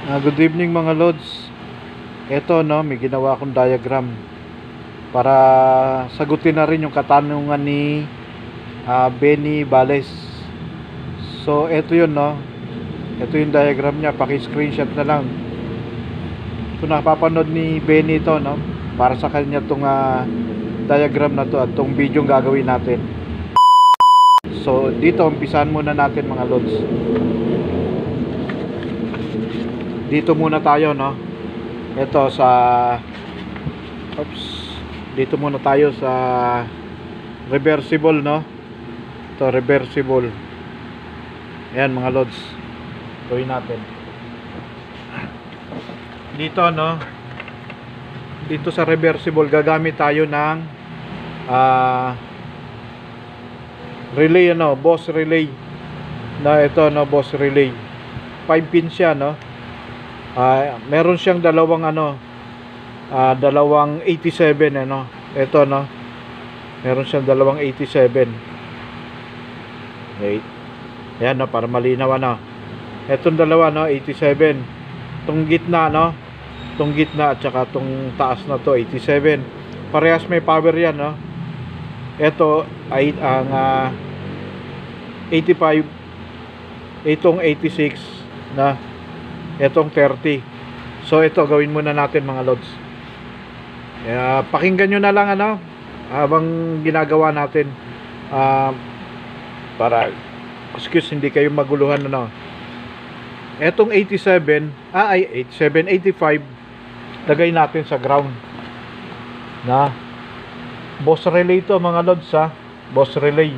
Good evening mga lods. Ito no, may ginawa akong diagram para sagutin na rin yung katanungan ni Benny Bales. So ito yun no. Ito yung diagram niya, paki-screenshot na lang. Kung napapanood ni Benny ito no, para sa kanya tong diagram na to at tong video gagawin natin. So dito umpisahan muna natin mga lods. Dito muna tayo no. Ito sa dito muna tayo sa reversible no. Ito reversible. Ayan mga lods. Gawin natin. Dito no. Dito sa reversible gagamit tayo ng relay ano, boss relay. Na ito no, boss relay. 5 pins siya no. Meron siyang dalawang dalawang 87 ano. Ito no. Meron siyang dalawang 87. Wait. Ayan no, para malinaw ano. Etong dalawa no, 87. Tong gitna no. Tong gitna at saka tong taas na to 87. Parehas may power yan no. Ito ay ang 85. Itong 86 na. Etong 30. So ito gawin muna natin mga lods. Pakinggan nyo na lang ano habang ginagawa natin para hindi kayo maguluhan ano. Etong 87 85 lagay natin sa ground na boss relay to mga lods ha. Boss relay.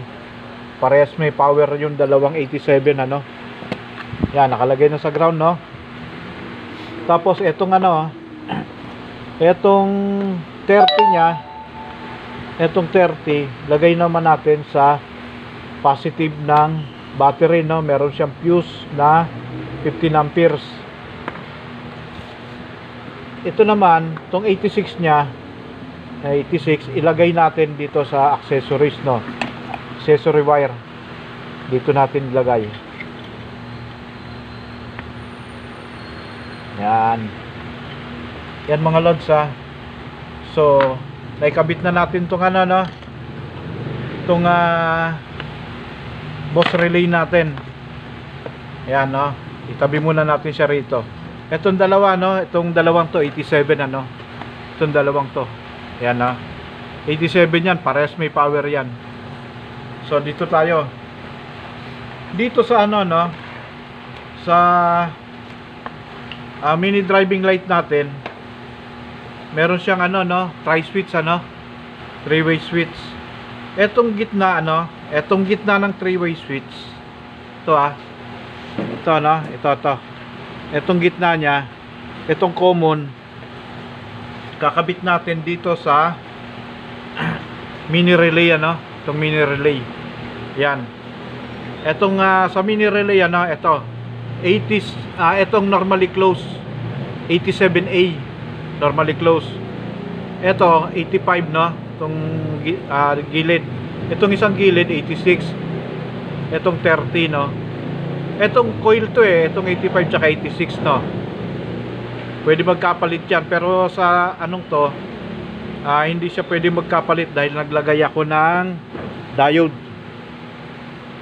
Parehas may power yung dalawang 87 ano. Yan nakalagay na sa ground no. Tapos etong etong 30 niya, etong 30 lagay naman natin sa positive ng battery no. Meron siyang fuse na 15 amperes. Ito naman tong 86 niya, 86 ilagay natin dito sa accessories no. Accessory wire. Dito natin ilagay. Yan. Yan mga lods ha. So, naikabit na natin tong no. Tong boss relay natin. Yan no. Itabi muna natin siya rito. Etong dalawa no, itong dalawang to 87 ano. Itong dalawang to. Yan no. 87 yan, parehas may power yan. So dito tayo. Dito sa no. Sa mini driving light natin meron siyang no, tri-switch three-way switch. Etong gitna etong gitna ng three-way switch ito ito no, ito etong gitna niya, etong common kakabit natin dito sa mini relay itong mini relay. Yan. Etong sa mini relay ito 80s, etong normally close 87A normally close. Ito 85 no, itong gilid. Itong isang gilid 86. Etong 30 no. Etong coil to etong 85 tsaka 86 no. Pwede magkapalit yan pero sa to hindi siya pwede magkapalit dahil naglagay ako ng diode.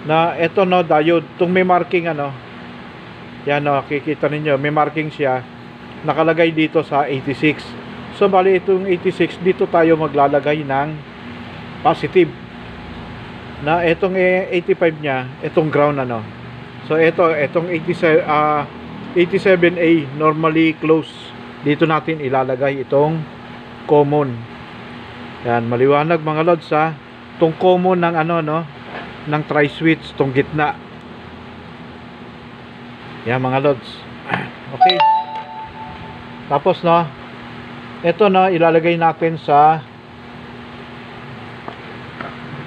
Na ito no, diode. Itong may marking yan no, kikita ninyo may marking siya nakalagay dito sa 86. So bali itong 86 dito tayo maglalagay ng positive na itong 85 nya, itong ground so itong 87A normally close, dito natin ilalagay itong common. Yan, maliwanag mga lods ha. Itong common ng ng tri-switch, itong gitna. Yan mga lods. Okay. Tapos no, ito no, ilalagay natin sa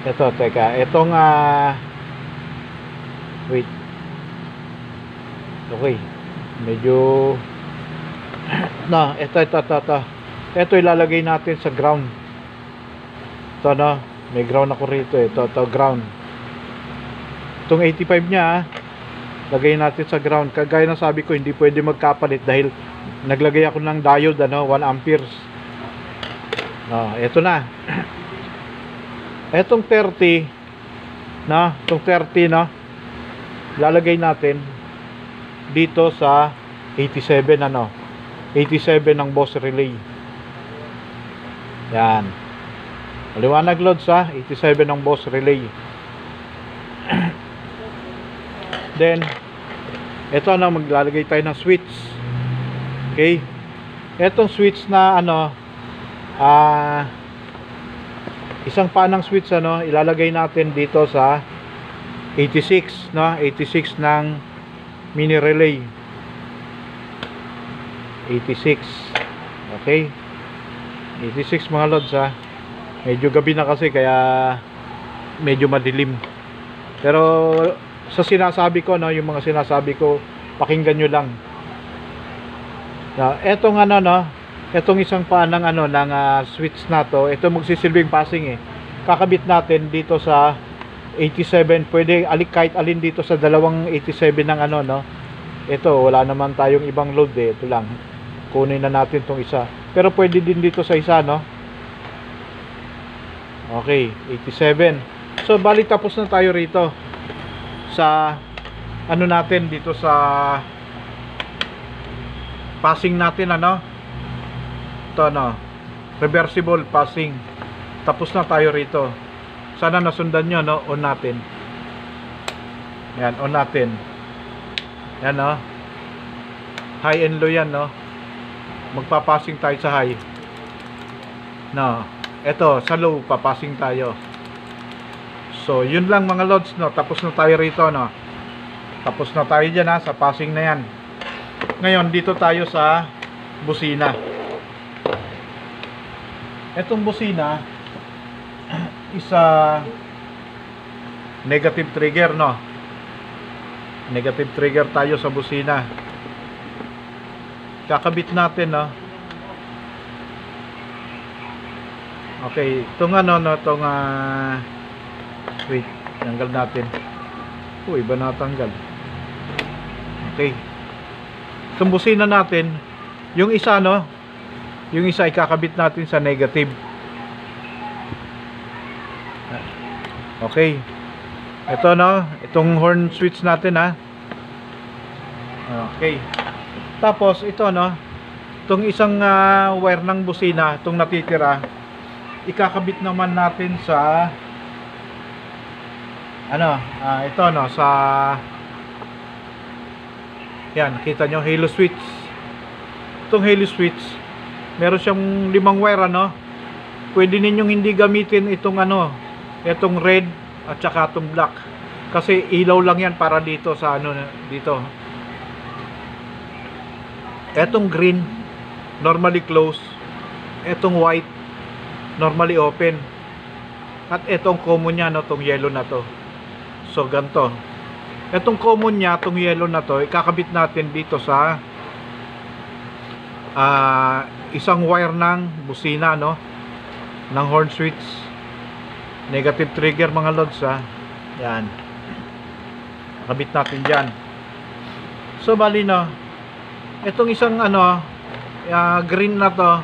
itong wait. Okay. Medyo no, ito ilalagay natin sa ground. Ito no, may ground ako rito ito ground. Itong 85 nya lagay natin sa ground. Kagaya ng sabi ko, hindi pwede magkapalit dahil naglagay ako ng diode, 1 amperes. Ito na. Etong 30, itong 30, lalagay natin dito sa 87, 87 ng Boss Relay. Yan. Maliwanag, loads, 87 ng Boss Relay. Then ito maglalagay tayo ng switch. Okay, etong switch na isang panang switch ilalagay natin dito sa 86, 86 ng mini relay. 86. Okay, 86 mga lods, medyo gabi na kasi kaya medyo madilim, pero sa sinasabi ko, yung mga sinasabi ko, pakinggan nyo lang. Etong etong isang panang ng switch na to, ito magsisilbing passing kakabit natin dito sa 87. Pwede kahit alin dito sa dalawang 87 ng ito, wala naman tayong ibang load ito lang, kunin na natin tong isa, pero pwede din dito sa isa, okay, 87. So bali tapos na tayo rito sa natin dito sa passing natin, ito, reversible passing. Tapos na tayo rito. Sana nasundan nyo, on natin. Yan, on natin. Yan, high and low yan, magpapassing tayo sa high. Ito, sa low, papassing tayo. So, yun lang mga lods, tapos na tayo rito, tapos na tayo dyan, sa passing na yan. Ngayon, dito tayo sa busina. Etong busina, isa negative trigger, negative trigger tayo sa busina. Kakabit natin, okay, itong itong wait, tanggal natin. Iba na tanggal. Okay, itong busina natin, yung isa, yung isa ikakabit natin sa negative. Okay, ito, itong horn switch natin, okay. Tapos ito, itong isang wire ng busina, itong natitira, ikakabit naman natin sa ito, sa yan, kita nyo, halo switch. Itong halo switch, meron siyang 5 wire, pwede ninyong hindi gamitin itong itong red at saka itong black, kasi ilaw lang yan para dito sa dito. Etong green normally close, etong white normally open, at etong common nya, itong yellow na to. So ganto, etong common nya, itong yellow na to, ikakabit natin dito sa isang wire ng busina, ng horn switch. Negative trigger mga lods, yan, kabit natin dyan. So bali, itong isang green na to,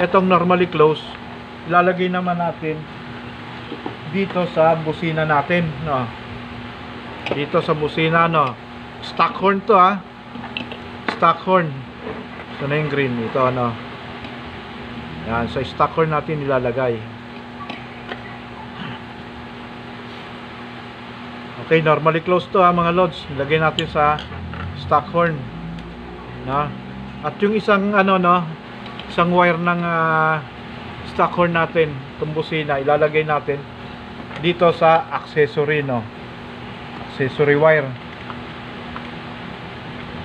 itong normally close, ilalagay naman natin dito sa busina natin, dito sa busina, stock horn to, stock horn. So na yung green, ito, yan, sa stock horn natin ilalagay. Okay, normally close to, mga lods, ilagay natin sa stock horn, at yung isang isang wire ng stock horn natin, itong busina, ilalagay natin dito sa accessory, accessory wire.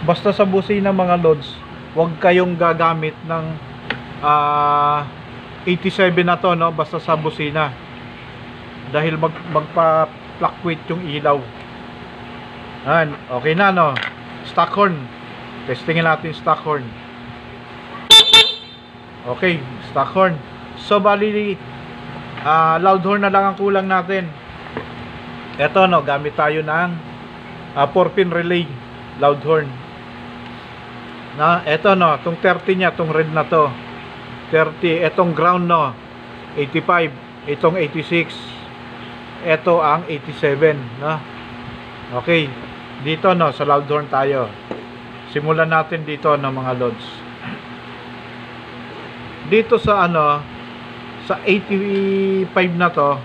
Basta sa busina mga lods, huwag kayong gagamit ng 87 na to, basta sa busina, dahil magpa-fluctuate yung ilaw. Okay na, stock horn, testingin natin stock horn. Okay, stock horn. So bali, loud horn na lang ang kulang natin. Eto, gamit tayo ng 4-pin relay loud horn. Na eto no, tong 30 niya, tong red na to 30, etong ground no 85, itong 86, eto ang 87, no? Okay, dito no sa loud horn tayo. Simulan natin dito no mga lods. Dito sa ano, sa 85 na to,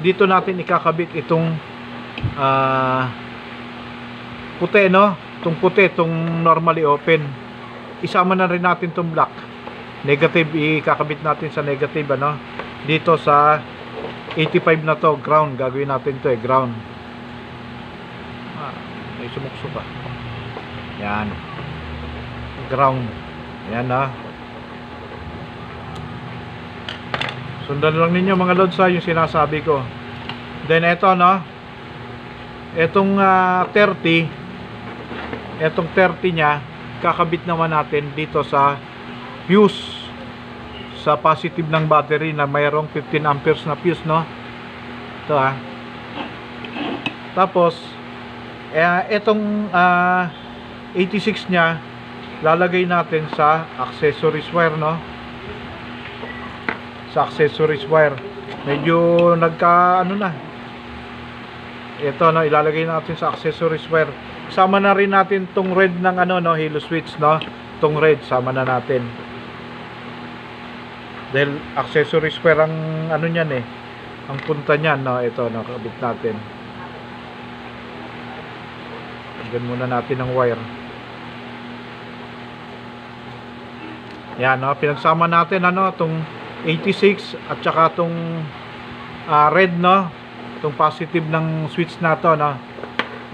dito natin ikakabit itong puti, no? Itong puti, itong normally open. Isama na rin natin itong black. Negative, ikakabit natin sa negative, ano? Dito sa 85 na to, ground. Gagawin natin to ground. May sumukso pa. Yan. Ground. Yan, ha? Sundan lang ninyo mga lods, yung sinasabi ko. Then eto, no, etong 30, etong 30 nya kakabit naman natin dito sa fuse, sa positive ng battery na mayroong 15 amperes na fuse, no. Ito, ha. Tapos etong 86 nya lalagay natin sa accessories wire, no, sa accessories wire. Medyo nagka ano na. Ito, no, ilalagay natin sa accessories wire. Sama na rin natin tong red ng ano, no, halo switch, no. Tong red sama na natin. Dahil accessories wire ang ano niyan ang punta niyan, no. Ito, nakabit natin. Lagyan muna natin ng wire. Yan, no, pinagsama natin ano tong 86 at saka tong red, no, tong positive ng switch na to, no,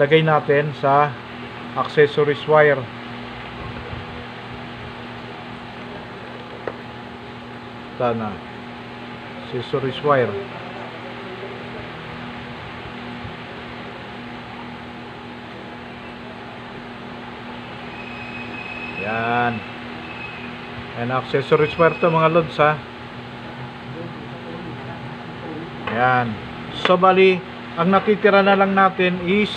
lagay natin sa accessories wire. Sana accessories wire. Yan. And accessories wire to mga lods, ha. Yan. So bali, ang natitira na lang natin is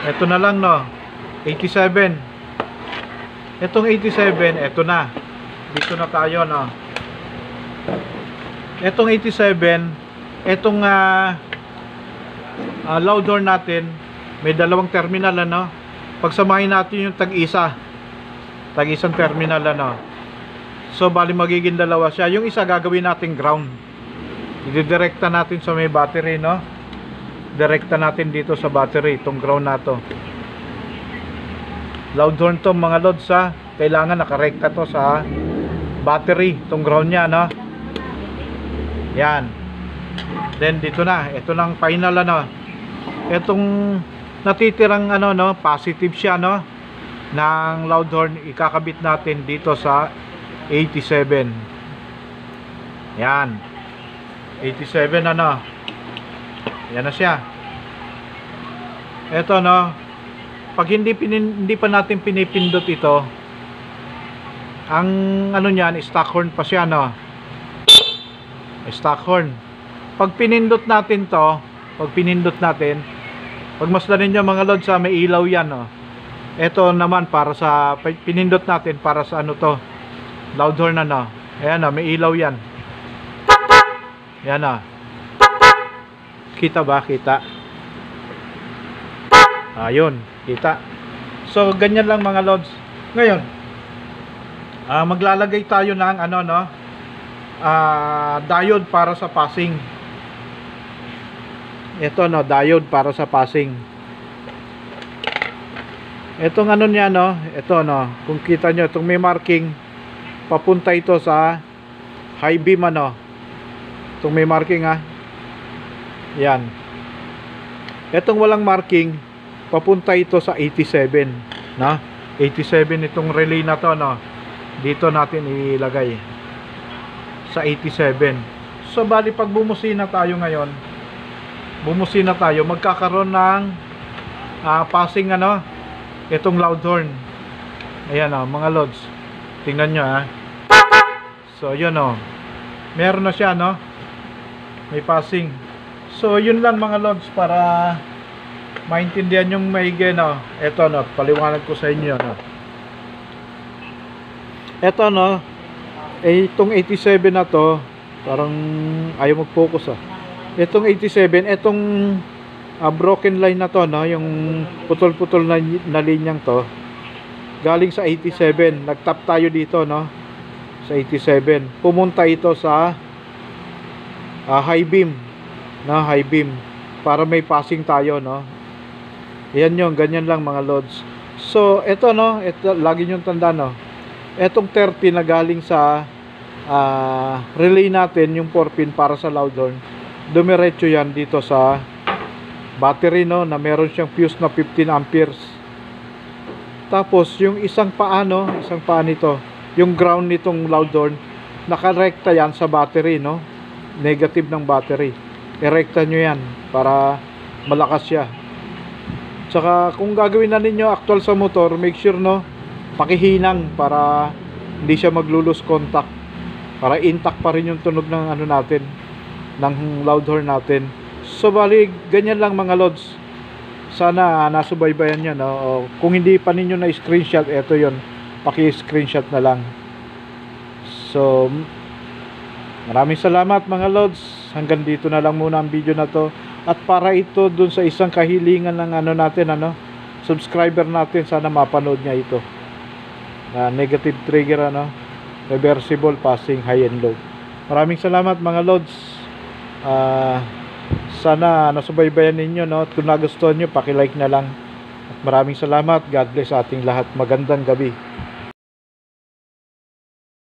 eto na lang, no, 87. Etong 87, eto na. Dito na tayo, no. Etong 87, etong loud horn natin, may dalawang terminal, ano. Pagsamahin natin yung tag-isang terminal, ano. So bali magiging dalawa siya. Yung isa gagawin natin ground. Ididirekta natin sa may battery, no. Direkta natin dito sa battery itong ground na to. Loud horn to mga lods, ha. Kailangan nakarekta to sa battery itong ground nya, no. Yan. Then dito na, ito nang final, ano. Itong natitirang ano, no, positive siya, no, ng loud horn, ikakabit natin dito sa 87. Yan. 87, ano. Yan na siya. Ito, no, pag hindi pa natin pinipindot ito, ang ano niyan, stock horn pa siya, no. Stock horn. Pag pinindot natin to, pagmasdan niyo mga lods, sa may ilaw yan, no. Ito naman para sa pinindot natin para sa ano to, loud horn, ano. Ayan, no, may ilaw yan. Yan, na. Kita ba? Kita. Ayun, kita. So ganyan lang mga lods. Ngayon, maglalagay tayo ng ano, no, diode para sa passing. Ito, no, diode para sa passing. Itong ano niya, no, ito, no, kung kita nyo, itong may marking, papunta ito sa high beam, ano. Itong may marking, ha. Yan. Itong walang marking, papunta ito sa 87, no. 87 itong relay na to, no. Dito natin ilagay sa 87. So bali pag bumusina tayo ngayon, magkakaroon ng passing, ano, itong loud horn. Ayan, oh, mga lods. Tingnan nyo, ha. So yun, oh, meron na siya, no. May passing. So yun lang mga lods, para maintindihan yung maigi, no. Ito, no, paliwanag ko sa inyo, no. Ito, no, itong 87 na to, parang ayaw mag-focus, ah. Itong 87, itong broken line na to, no, yung putol-putol na linyang to, galing sa 87. Nag-tap tayo dito, no, sa 87. Pumunta ito sa high beam, no, high beam, para may passing tayo, no. Yan yung ganyan lang mga loads. So ito, no, ito lagi nyo tandaan, no, etong 30 na galing sa relay natin, yung 4 pin para sa loud horn, dumiretso yan dito sa battery, no, na meron siyang fuse na 15 amperes. Tapos yung isang paa, no, isang paa nito, yung ground nitong loud horn, nakarekta yan sa battery, no, negative ng battery. Erekta nyo yan para malakas siya. Tsaka kung gagawin na ninyo actual sa motor, make sure, no, pakihinang para hindi siya maglulose contact, para intact pa rin yung tunog ng ano natin, ng loud horn natin. So bali ganyan lang mga lods. Sana nasubaybayan nyo, no? O, kung hindi pa ninyo na screenshot, eto yon, paki-screenshot na lang. So maraming salamat mga lods. Hanggang dito na lang muna ang video na to. At para ito dun sa isang kahilingan ng ano natin, ano, subscriber natin, sana mapanood niya ito. Negative trigger, ano, reversible passing high and low. Maraming salamat mga lods. Sana nasubaybayan ninyo, no? At kung nagustuhan nyo, paki-like na lang. At maraming salamat. God bless ating lahat. Magandang gabi.